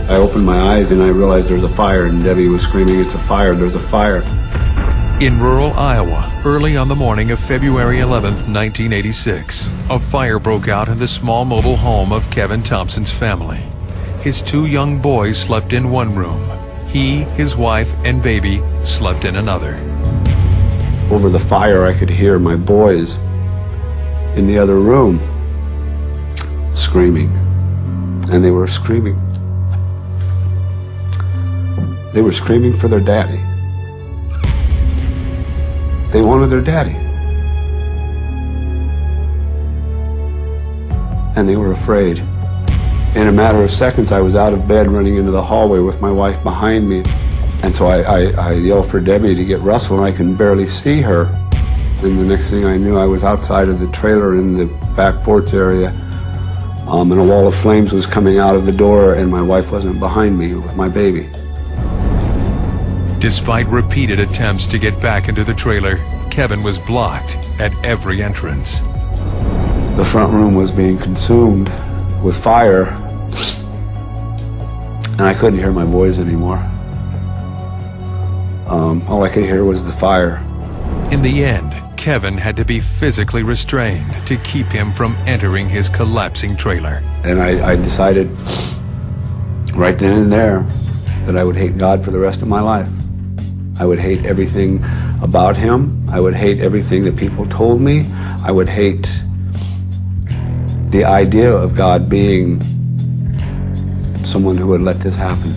I opened my eyes and I realized there was a fire, and Debbie was screaming, "It's a fire, there's a fire." In rural Iowa, early on the morning of February 11th, 1986, a fire broke out in the small mobile home of Kevin Thompson's family. His two young boys slept in one room. He, his wife, and baby slept in another. Over the fire, I could hear my boys in the other room screaming, and they were screaming. They were screaming for their daddy. They wanted their daddy. And they were afraid. In a matter of seconds, I was out of bed running into the hallway with my wife behind me. And so I yelled for Debbie to get Russell, and I can barely see her. And the next thing I knew, I was outside of the trailer in the back porch area, and a wall of flames was coming out of the door, and my wife wasn't behind me with my baby. Despite repeated attempts to get back into the trailer, Kevin was blocked at every entrance. The front room was being consumed with fire, and I couldn't hear my boys anymore. All I could hear was the fire. In the end, Kevin had to be physically restrained to keep him from entering his collapsing trailer. And I decided right then and there that I would hate God for the rest of my life. I would hate everything about him. I would hate everything that people told me. I would hate the idea of God being someone who would let this happen.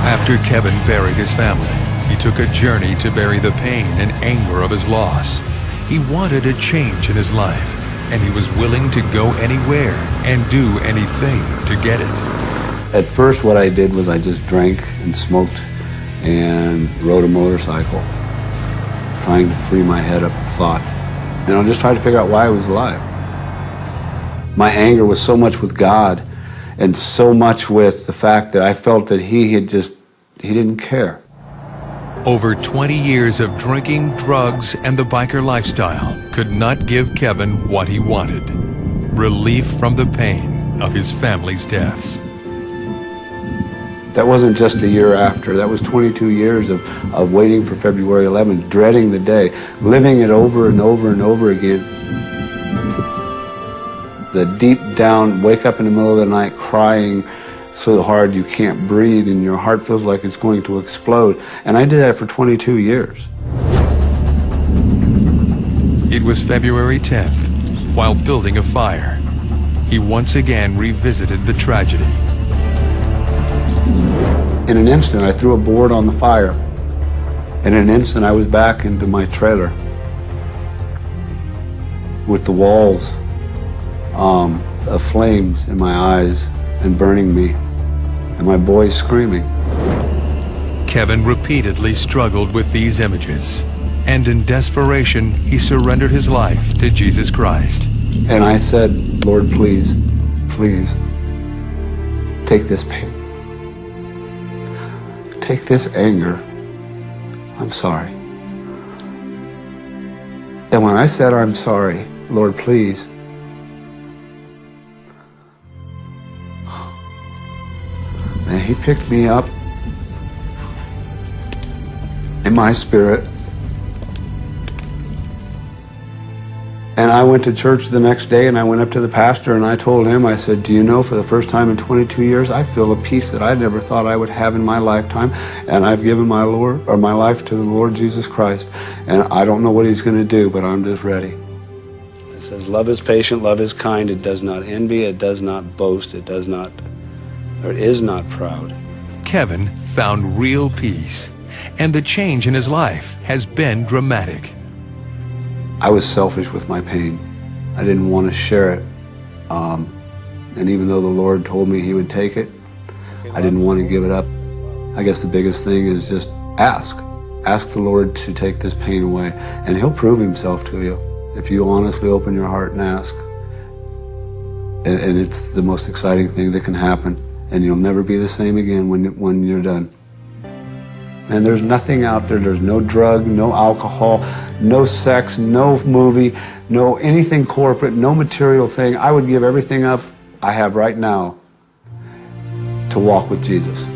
After Kevin buried his family, he took a journey to bury the pain and anger of his loss. He wanted a change in his life, and he was willing to go anywhere and do anything to get it. At first, what I did was I just drank and smoked and rode a motorcycle, trying to free my head up of thoughts. And I just tried to figure out why I was alive. My anger was so much with God and so much with the fact that I felt that he didn't care. Over 20 years of drinking, drugs, and the biker lifestyle could not give Kevin what he wanted: relief from the pain of his family's deaths. That wasn't just the year after. That was 22 years of waiting for February 11th, dreading the day, living it over and over and over again. The deep down, wake up in the middle of the night crying so hard you can't breathe and your heart feels like it's going to explode. And I did that for 22 years. It was February 10th, while building a fire. He once again revisited the tragedy. In an instant, I threw a board on the fire. In an instant, I was back into my trailer with the walls of flames in my eyes and burning me, and my boys screaming. Kevin repeatedly struggled with these images, and in desperation, he surrendered his life to Jesus Christ. And I said, "Lord, please, please, take this pain. Take this anger. I'm sorry." And when I said, "I'm sorry, Lord, please," and he picked me up in my spirit. And I went to church the next day, and I went up to the pastor and I told him, I said, "Do you know, for the first time in 22 years, I feel a peace that I never thought I would have in my lifetime, and I've given my life to the Lord Jesus Christ, and I don't know what he's going to do, but I'm just ready." It says, "Love is patient, love is kind, it does not envy, it does not boast, it is not proud." Kevin found real peace, and the change in his life has been dramatic. I was selfish with my pain. I didn't want to share it. And even though the Lord told me he would take it, I didn't want to give it up. I guess the biggest thing is just ask. Ask the Lord to take this pain away, and he'll prove himself to you if you honestly open your heart and ask. And it's the most exciting thing that can happen, and you'll never be the same again when you're done. And there's nothing out there. There's no drug, no alcohol, no sex, no movie, no anything corporate, no material thing. I would give everything up I have right now to walk with Jesus.